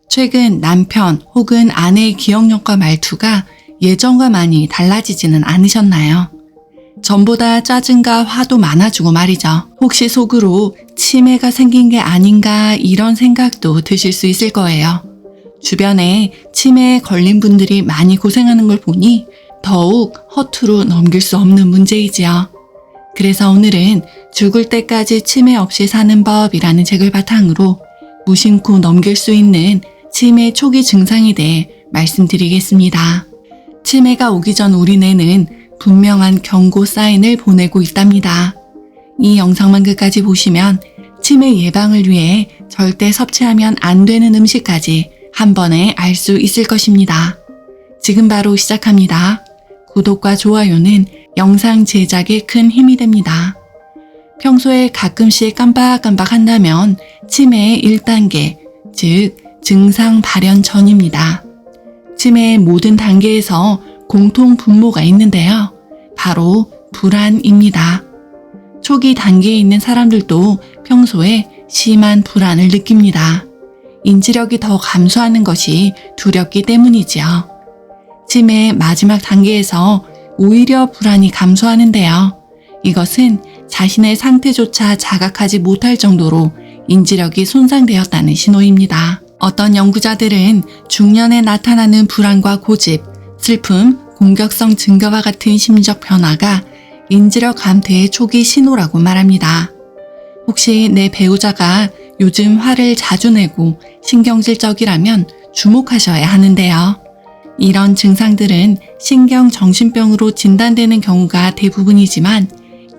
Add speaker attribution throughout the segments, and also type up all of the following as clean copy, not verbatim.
Speaker 1: 최근 남편 혹은 아내의 기억력과 말투가 예전과 많이 달라지지는 않으셨나요? 전보다 짜증과 화도 많아지고 말이죠. 혹시 속으로 치매가 생긴 게 아닌가 이런 생각도 드실 수 있을 거예요. 주변에 치매에 걸린 분들이 많이 고생하는 걸 보니 더욱 허투루 넘길 수 없는 문제이지요. 그래서 오늘은 죽을 때까지 치매 없이 사는 법이라는 책을 바탕으로 무심코 넘길 수 있는 치매 초기 증상에 대해 말씀드리겠습니다. 치매가 오기 전 우리 뇌는 분명한 경고 사인을 보내고 있답니다. 이 영상만 끝까지 보시면 치매 예방을 위해 절대 섭취하면 안 되는 음식까지 한 번에 알 수 있을 것입니다. 지금 바로 시작합니다. 구독과 좋아요는 영상 제작에 큰 힘이 됩니다. 평소에 가끔씩 깜빡깜빡 한다면 치매의 1단계, 즉 증상 발현 전입니다. 치매의 모든 단계에서 공통 분모가 있는데요. 바로 불안입니다. 초기 단계에 있는 사람들도 평소에 심한 불안을 느낍니다. 인지력이 더 감소하는 것이 두렵기 때문이지요. 치매의 마지막 단계에서 오히려 불안이 감소하는데요. 이것은 자신의 상태조차 자각하지 못할 정도로 인지력이 손상되었다는 신호입니다. 어떤 연구자들은 중년에 나타나는 불안과 고집, 슬픔, 공격성 증가와 같은 심리적 변화가 인지력 감퇴의 초기 신호라고 말합니다. 혹시 내 배우자가 요즘 화를 자주 내고 신경질적이라면 주목하셔야 하는데요. 이런 증상들은 신경정신병으로 진단되는 경우가 대부분이지만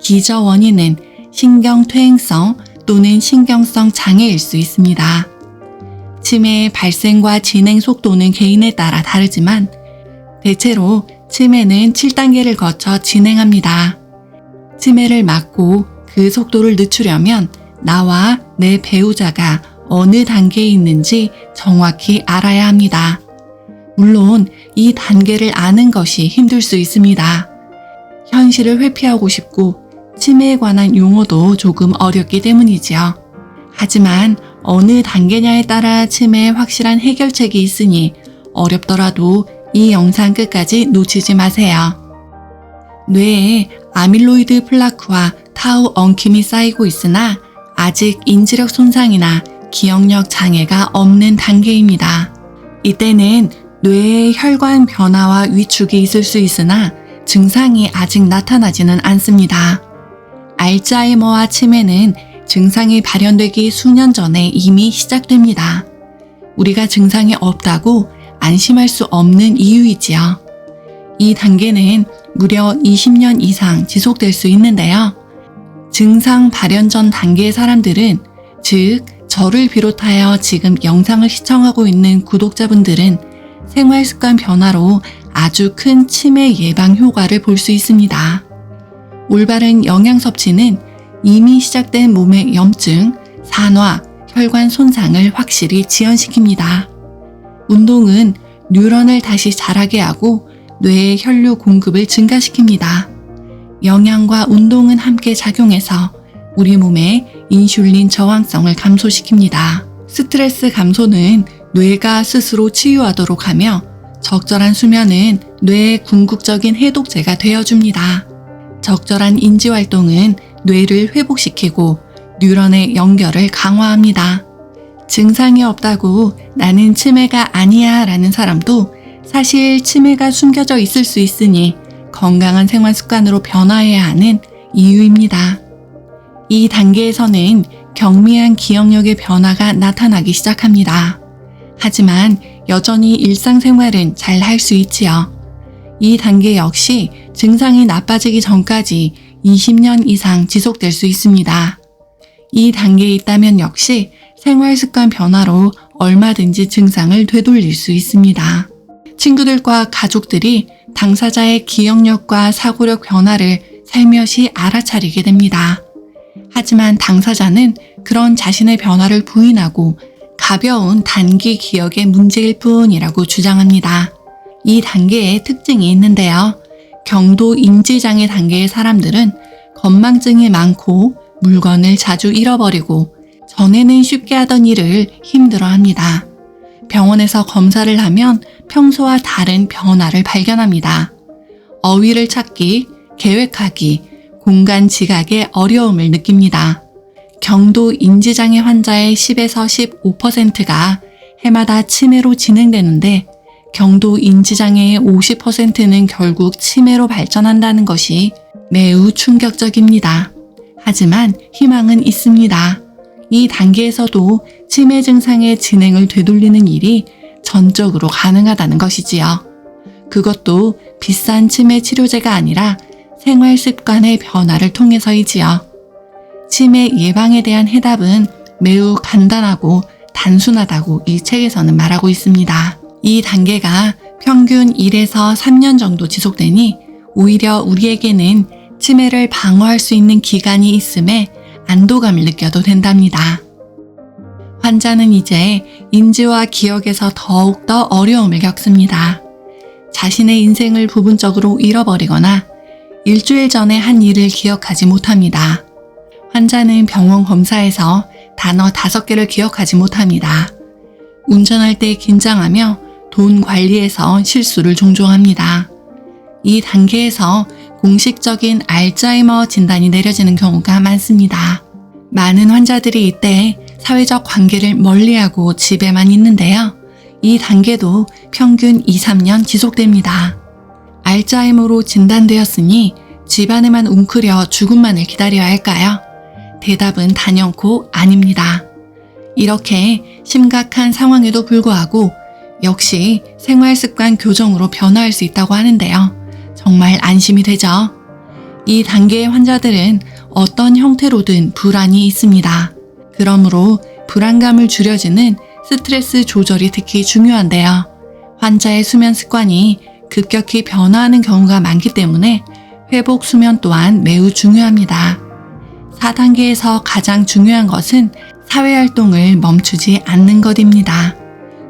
Speaker 1: 기저 원인은 신경퇴행성 또는 신경성 장애일 수 있습니다. 치매의 발생과 진행 속도는 개인에 따라 다르지만 대체로 치매는 7단계를 거쳐 진행합니다. 치매를 막고 그 속도를 늦추려면 나와 내 배우자가 어느 단계에 있는지 정확히 알아야 합니다. 물론 이 단계를 아는 것이 힘들 수 있습니다. 현실을 회피하고 싶고 치매에 관한 용어도 조금 어렵기 때문이지요. 하지만 어느 단계냐에 따라 치매의 확실한 해결책이 있으니 어렵더라도 이 영상 끝까지 놓치지 마세요. 뇌에 아밀로이드 플라크와 타우 엉킴이 쌓이고 있으나 아직 인지력 손상이나 기억력 장애가 없는 단계입니다. 이때는 뇌의 혈관 변화와 위축이 있을 수 있으나 증상이 아직 나타나지는 않습니다. 알츠하이머와 치매는 증상이 발현되기 수년 전에 이미 시작됩니다. 우리가 증상이 없다고 안심할 수 없는 이유이지요. 이 단계는 무려 20년 이상 지속될 수 있는데요. 증상 발현 전 단계의 사람들은, 즉 저를 비롯하여 지금 영상을 시청하고 있는 구독자분들은 생활습관 변화로 아주 큰 치매 예방 효과를 볼 수 있습니다. 올바른 영양 섭취는 이미 시작된 몸의 염증, 산화, 혈관 손상을 확실히 지연시킵니다. 운동은 뉴런을 다시 자라게 하고 뇌의 혈류 공급을 증가시킵니다. 영양과 운동은 함께 작용해서 우리 몸의 인슐린 저항성을 감소시킵니다. 스트레스 감소는 뇌가 스스로 치유하도록 하며 적절한 수면은 뇌의 궁극적인 해독제가 되어줍니다. 적절한 인지활동은 뇌를 회복시키고 뉴런의 연결을 강화합니다. 증상이 없다고 나는 치매가 아니야 라는 사람도 사실 치매가 숨겨져 있을 수 있으니 건강한 생활 습관으로 변화해야 하는 이유입니다. 이 단계에서는 경미한 기억력의 변화가 나타나기 시작합니다. 하지만 여전히 일상생활은 잘 할 수 있지요. 이 단계 역시 증상이 나빠지기 전까지 20년 이상 지속될 수 있습니다. 이 단계에 있다면 역시 생활습관 변화로 얼마든지 증상을 되돌릴 수 있습니다. 친구들과 가족들이 당사자의 기억력과 사고력 변화를 살며시 알아차리게 됩니다. 하지만 당사자는 그런 자신의 변화를 부인하고 가벼운 단기 기억의 문제일 뿐이라고 주장합니다. 이 단계에 특징이 있는데요. 경도 인지장애 단계의 사람들은 건망증이 많고 물건을 자주 잃어버리고 전에는 쉽게 하던 일을 힘들어합니다. 병원 병원에서 검사를 하면 평소와 다른 변화를 발견합니다. 어휘를 찾기, 계획하기, 공간 지각에 어려움을 느낍니다. 경도 인지장애 환자의 10에서 15%가 해마다 치매로 진행되는데 경도 인지장애의 50%는 결국 치매로 발전한다는 것이 매우 충격적입니다. 하지만 희망은 있습니다. 이 단계에서도 치매 증상의 진행을 되돌리는 일이 전적으로 가능하다는 것이지요. 그것도 비싼 치매 치료제가 아니라 생활 습관의 변화를 통해서이지요. 치매 예방에 대한 해답은 매우 간단하고 단순하다고 이 책에서는 말하고 있습니다. 이 단계가 평균 1에서 3년 정도 지속되니 오히려 우리에게는 치매를 방어할 수 있는 기간이 있음에 안도감을 느껴도 된답니다. 환자는 이제 인지와 기억에서 더욱더 어려움을 겪습니다. 자신의 인생을 부분적으로 잃어버리거나 일주일 전에 한 일을 기억하지 못합니다. 환자는 병원 검사에서 단어 5개를 기억하지 못합니다. 운전할 때 긴장하며 돈 관리에서 실수를 종종 합니다. 이 단계에서 공식적인 알츠하이머 진단이 내려지는 경우가 많습니다. 많은 환자들이 이때 사회적 관계를 멀리하고 집에만 있는데요. 이 단계도 평균 2, 3년 지속됩니다. 알츠하이머로 진단되었으니 집안에만 웅크려 죽음만을 기다려야 할까요? 대답은 단연코 아닙니다. 이렇게 심각한 상황에도 불구하고 역시 생활습관 교정으로 변화할 수 있다고 하는데요. 정말 안심이 되죠. 이 단계의 환자들은 어떤 형태로든 불안이 있습니다. 그러므로 불안감을 줄여주는 스트레스 조절이 특히 중요한데요. 환자의 수면 습관이 급격히 변화하는 경우가 많기 때문에 회복 수면 또한 매우 중요합니다. 4단계에서 가장 중요한 것은 사회활동을 멈추지 않는 것입니다.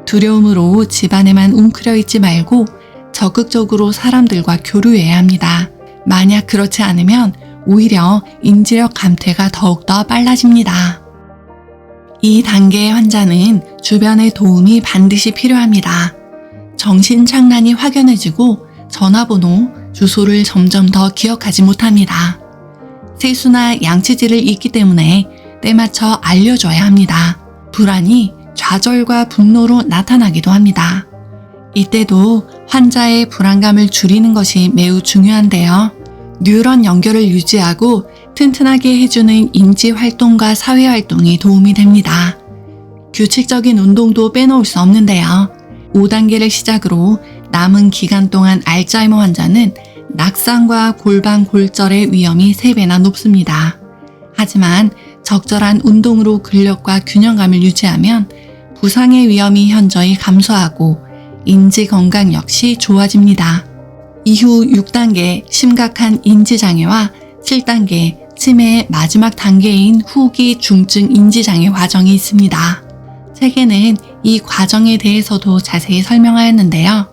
Speaker 1: 두려움으로 집안에만 웅크려 있지 말고 적극적으로 사람들과 교류해야 합니다. 만약 그렇지 않으면 오히려 인지력 감퇴가 더욱더 빨라집니다. 이 단계의 환자는 주변의 도움이 반드시 필요합니다. 정신착란이 확연해지고 전화번호, 주소를 점점 더 기억하지 못합니다. 세수나 양치질을 잊기 때문에 때맞춰 알려줘야 합니다. 불안이 좌절과 분노로 나타나기도 합니다. 이때도 환자의 불안감을 줄이는 것이 매우 중요한데요. 뉴런 연결을 유지하고 튼튼하게 해주는 인지활동과 사회활동이 도움이 됩니다. 규칙적인 운동도 빼놓을 수 없는데요. 5단계를 시작으로 남은 기간 동안 알츠하이머 환자는 낙상과 골반 골절의 위험이 3배나 높습니다. 하지만 적절한 운동으로 근력과 균형감을 유지하면 부상의 위험이 현저히 감소하고 인지 건강 역시 좋아집니다. 이후 6단계 심각한 인지장애와 7단계 치매의 마지막 단계인 후기 중증 인지장애 과정이 있습니다. 책에는 이 과정에 대해서도 자세히 설명하였는데요.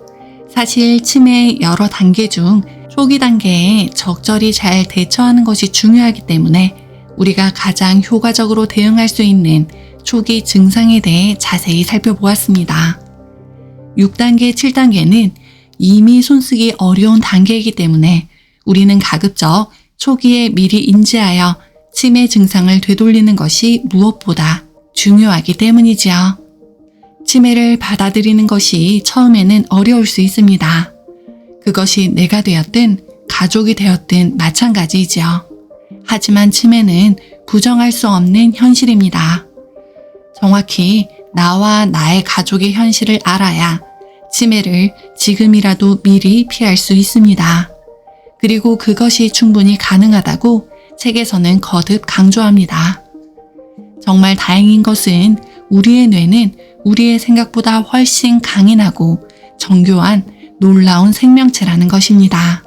Speaker 1: 사실 치매의 여러 단계 중 초기 단계에 적절히 잘 대처하는 것이 중요하기 때문에 우리가 가장 효과적으로 대응할 수 있는 초기 증상에 대해 자세히 살펴보았습니다. 6단계, 7단계는 이미 손쓰기 어려운 단계이기 때문에 우리는 가급적 초기에 미리 인지하여 치매 증상을 되돌리는 것이 무엇보다 중요하기 때문이지요. 치매를 받아들이는 것이 처음에는 어려울 수 있습니다. 그것이 내가 되었든 가족이 되었든 마찬가지이지요. 하지만 치매는 부정할 수 없는 현실입니다. 정확히 나와 나의 가족의 현실을 알아야 치매를 지금이라도 미리 피할 수 있습니다. 그리고 그것이 충분히 가능하다고 책에서는 거듭 강조합니다. 정말 다행인 것은 우리의 뇌는 우리의 생각보다 훨씬 강인하고 정교한 놀라운 생명체라는 것입니다.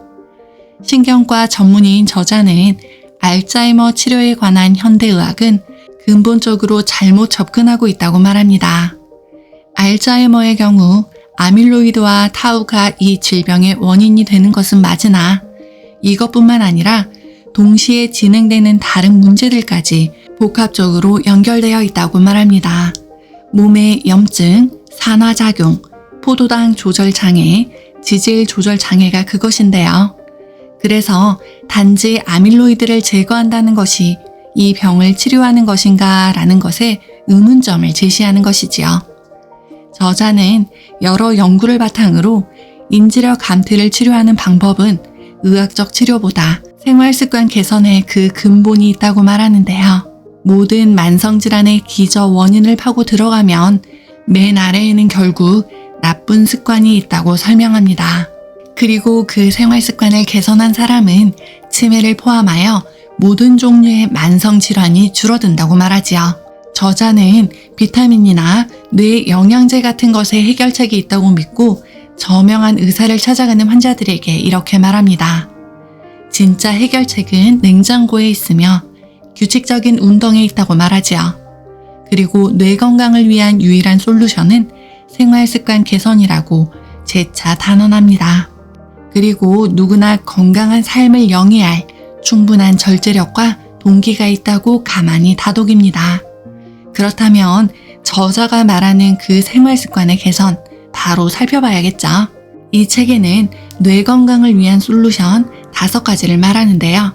Speaker 1: 신경과 전문의인 저자는 알츠하이머 치료에 관한 현대의학은 근본적으로 잘못 접근하고 있다고 말합니다. 알츠하이머의 경우 아밀로이드와 타우가 이 질병의 원인이 되는 것은 맞으나 이것뿐만 아니라 동시에 진행되는 다른 문제들까지 복합적으로 연결되어 있다고 말합니다. 몸의 염증, 산화작용, 포도당 조절 장애, 지질 조절 장애가 그것인데요. 그래서 단지 아밀로이드를 제거한다는 것이 이 병을 치료하는 것인가 라는 것에 의문점을 제시하는 것이지요. 저자는 여러 연구를 바탕으로 인지력 감퇴를 치료하는 방법은 의학적 치료보다 생활습관 개선에 그 근본이 있다고 말하는데요. 모든 만성질환의 기저 원인을 파고 들어가면 맨 아래에는 결국 나쁜 습관이 있다고 설명합니다. 그리고 그 생활습관을 개선한 사람은 치매를 포함하여 모든 종류의 만성질환이 줄어든다고 말하지요. 저자는 비타민이나 뇌 영양제 같은 것에 해결책이 있다고 믿고 저명한 의사를 찾아가는 환자들에게 이렇게 말합니다. 진짜 해결책은 냉장고에 있으며 규칙적인 운동에 있다고 말하지요. 그리고 뇌 건강을 위한 유일한 솔루션은 생활습관 개선이라고 재차 단언합니다. 그리고 누구나 건강한 삶을 영위할 충분한 절제력과 동기가 있다고 가만히 다독입니다. 그렇다면 저자가 말하는 그 생활습관의 개선 바로 살펴봐야겠죠. 이 책에는 뇌 건강을 위한 솔루션 5가지를 말하는데요.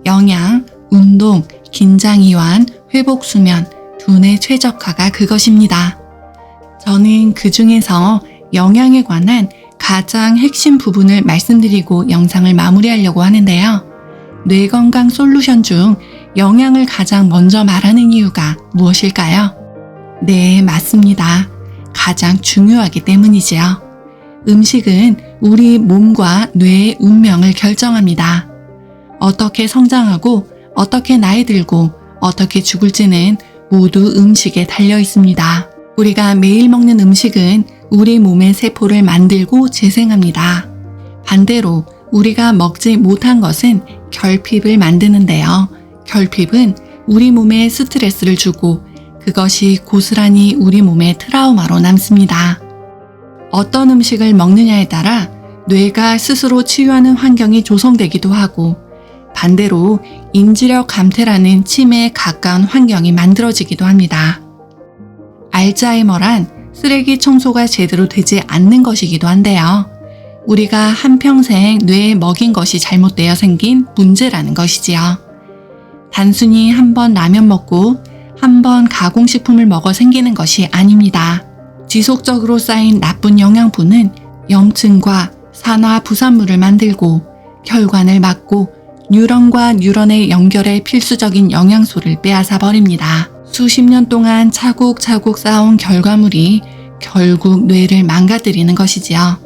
Speaker 1: 영양, 운동, 긴장 이완, 회복 수면, 두뇌 최적화가 그것입니다. 저는 그 중에서 영양에 관한 가장 핵심 부분을 말씀드리고 영상을 마무리하려고 하는데요. 뇌 건강 솔루션 중 영양을 가장 먼저 말하는 이유가 무엇일까요? 네, 맞습니다. 가장 중요하기 때문이지요. 음식은 우리 몸과 뇌의 운명을 결정합니다. 어떻게 성장하고 어떻게 나이 들고 어떻게 죽을지는 모두 음식에 달려 있습니다. 우리가 매일 먹는 음식은 우리 몸의 세포를 만들고 재생합니다. 반대로 우리가 먹지 못한 것은 결핍을 만드는데요. 결핍은 우리 몸에 스트레스를 주고 그것이 고스란히 우리 몸의 트라우마로 남습니다. 어떤 음식을 먹느냐에 따라 뇌가 스스로 치유하는 환경이 조성되기도 하고 반대로 인지력 감퇴라는 치매에 가까운 환경이 만들어지기도 합니다. 알츠하이머란 쓰레기 청소가 제대로 되지 않는 것이기도 한데요. 우리가 한평생 뇌에 먹인 것이 잘못되어 생긴 문제라는 것이지요. 단순히 한 번 라면 먹고 한 번 가공식품을 먹어 생기는 것이 아닙니다. 지속적으로 쌓인 나쁜 영양분은 염증과 산화 부산물을 만들고 혈관을 막고 뉴런과 뉴런의 연결에 필수적인 영양소를 빼앗아 버립니다. 수십 년 동안 차곡차곡 쌓아온 결과물이 결국 뇌를 망가뜨리는 것이지요.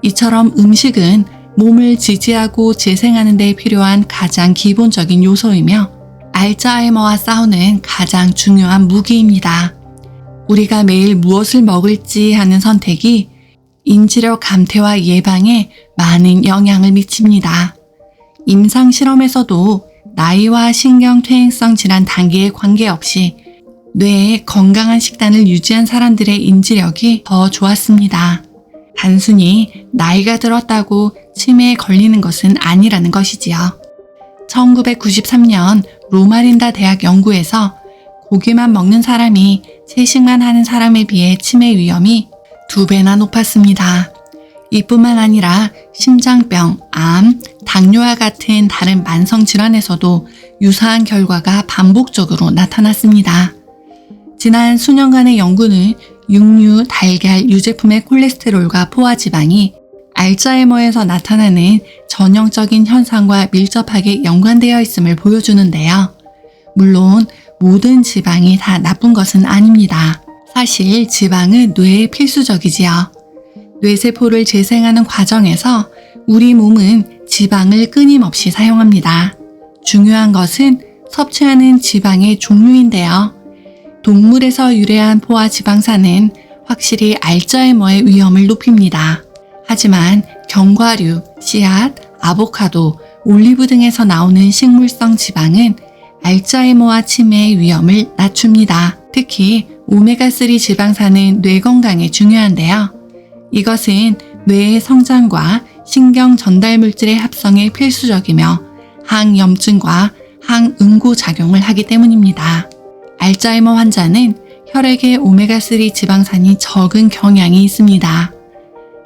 Speaker 1: 이처럼 음식은 몸을 지지하고 재생하는 데 필요한 가장 기본적인 요소이며 알츠하이머와 싸우는 가장 중요한 무기입니다. 우리가 매일 무엇을 먹을지 하는 선택이 인지력 감퇴와 예방에 많은 영향을 미칩니다. 임상 실험에서도 나이와 신경퇴행성 질환 단계에 관계없이 뇌에 건강한 식단을 유지한 사람들의 인지력이 더 좋았습니다. 단순히 나이가 들었다고 치매에 걸리는 것은 아니라는 것이지요. 1993년 로마린다 대학 연구에서 고기만 먹는 사람이 채식만 하는 사람에 비해 치매 위험이 2배나 높았습니다. 이뿐만 아니라 심장병, 암, 당뇨와 같은 다른 만성 질환에서도 유사한 결과가 반복적으로 나타났습니다. 지난 수년간의 연구는 육류, 달걀, 유제품의 콜레스테롤과 포화지방이 알츠하이머에서 나타나는 전형적인 현상과 밀접하게 연관되어 있음을 보여주는데요. 물론 모든 지방이 다 나쁜 것은 아닙니다. 사실 지방은 뇌에 필수적이지요. 뇌세포를 재생하는 과정에서 우리 몸은 지방을 끊임없이 사용합니다. 중요한 것은 섭취하는 지방의 종류인데요. 동물에서 유래한 포화지방산은 확실히 알츠하이머의 위험을 높입니다. 하지만 견과류, 씨앗, 아보카도, 올리브 등에서 나오는 식물성 지방은 알츠하이머와 치매의 위험을 낮춥니다. 특히 오메가3 지방산은 뇌 건강에 중요한데요. 이것은 뇌의 성장과 신경 전달 물질의 합성에 필수적이며 항염증과 항응고 작용을 하기 때문입니다. 알츠하이머 환자는 혈액에 오메가3 지방산이 적은 경향이 있습니다.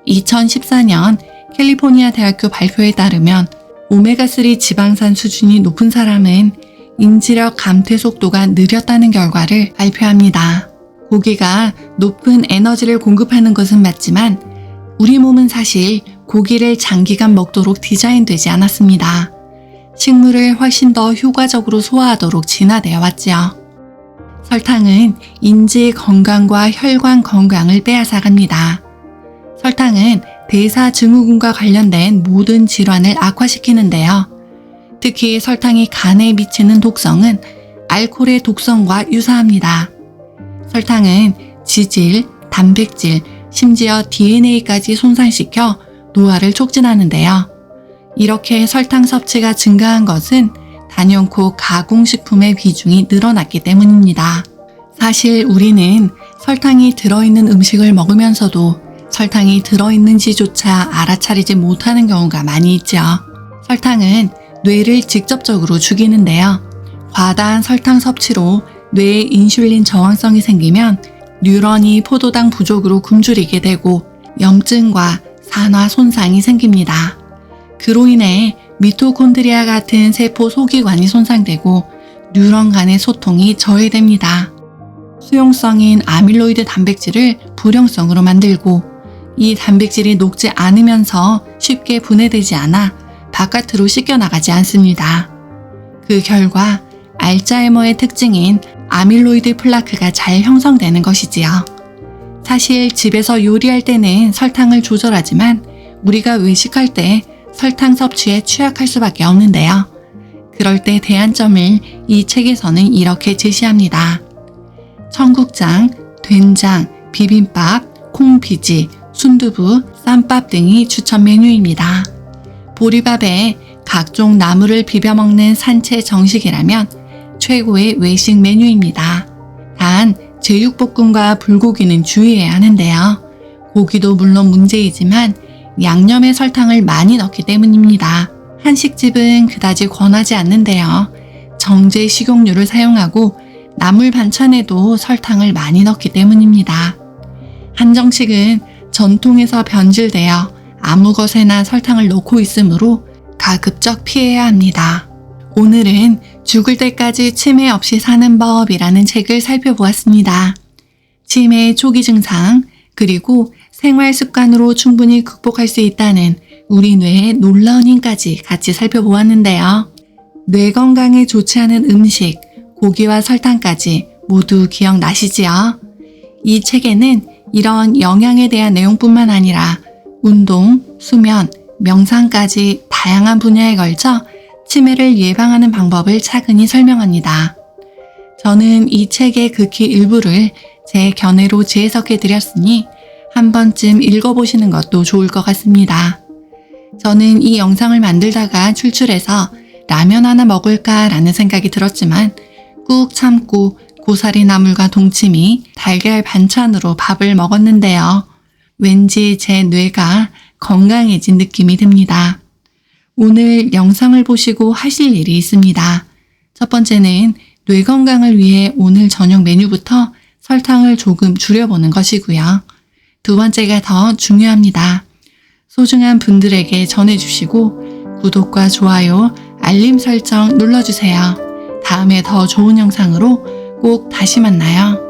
Speaker 1: 2014년 캘리포니아 대학교 발표에 따르면 오메가3 지방산 수준이 높은 사람은 인지력 감퇴 속도가 느렸다는 결과를 발표합니다. 고기가 높은 에너지를 공급하는 것은 맞지만 우리 몸은 사실 고기를 장기간 먹도록 디자인되지 않았습니다. 식물을 훨씬 더 효과적으로 소화하도록 진화되어 왔지요. 설탕은 인지 건강과 혈관 건강을 빼앗아갑니다. 설탕은 대사 증후군과 관련된 모든 질환을 악화시키는데요. 특히 설탕이 간에 미치는 독성은 알코올의 독성과 유사합니다. 설탕은 지질, 단백질, 심지어 DNA까지 손상시켜 노화를 촉진하는데요. 이렇게 설탕 섭취가 증가한 것은 단연코 가공식품의 비중이 늘어났기 때문입니다. 사실 우리는 설탕이 들어있는 음식을 먹으면서도 설탕이 들어있는지조차 알아차리지 못하는 경우가 많이 있죠. 설탕은 뇌를 직접적으로 죽이는데요. 과다한 설탕 섭취로 뇌에 인슐린 저항성이 생기면 뉴런이 포도당 부족으로 굶주리게 되고 염증과 산화 손상이 생깁니다. 그로 인해 미토콘드리아 같은 세포 소기관이 손상되고 뉴런 간의 소통이 저해됩니다. 수용성인 아밀로이드 단백질을 불용성으로 만들고 이 단백질이 녹지 않으면서 쉽게 분해되지 않아 바깥으로 씻겨나가지 않습니다. 그 결과 알츠하이머의 특징인 아밀로이드 플라크가 잘 형성되는 것이지요. 사실 집에서 요리할 때는 설탕을 조절하지만 우리가 외식할 때 설탕 섭취에 취약할 수밖에 없는데요. 그럴 때 대안점을 이 책에서는 이렇게 제시합니다. 청국장, 된장, 비빔밥, 콩비지, 순두부, 쌈밥 등이 추천 메뉴입니다. 보리밥에 각종 나물을 비벼 먹는 산채 정식이라면 최고의 외식 메뉴입니다. 단 제육볶음과 불고기는 주의해야 하는데요. 고기도 물론 문제이지만 양념에 설탕을 많이 넣기 때문입니다. 한식집은 그다지 권하지 않는데요. 정제 식용유를 사용하고 나물 반찬에도 설탕을 많이 넣기 때문입니다. 한정식은 전통에서 변질되어 아무 것에나 설탕을 넣고 있으므로 가급적 피해야 합니다. 오늘은 죽을 때까지 치매 없이 사는 법이라는 책을 살펴보았습니다. 치매의 초기 증상, 그리고 생활 습관으로 충분히 극복할 수 있다는 우리 뇌의 놀라운 힘까지 같이 살펴보았는데요. 뇌 건강에 좋지 않은 음식, 고기와 설탕까지 모두 기억나시지요? 이 책에는 이런 영양에 대한 내용뿐만 아니라 운동, 수면, 명상까지 다양한 분야에 걸쳐 치매를 예방하는 방법을 차근히 설명합니다. 저는 이 책의 극히 일부를 제 견해로 재해석해 드렸으니 한 번쯤 읽어보시는 것도 좋을 것 같습니다. 저는 이 영상을 만들다가 출출해서 라면 하나 먹을까 라는 생각이 들었지만 꾹 참고 고사리 나물과 동치미, 달걀 반찬으로 밥을 먹었는데요. 왠지 제 뇌가 건강해진 느낌이 듭니다. 오늘 영상을 보시고 하실 일이 있습니다. 첫 번째는 뇌 건강을 위해 오늘 저녁 메뉴부터 설탕을 조금 줄여보는 것이고요. 두 번째가 더 중요합니다. 소중한 분들에게 전해주시고 구독과 좋아요, 알림 설정 눌러주세요. 다음에 더 좋은 영상으로 꼭 다시 만나요.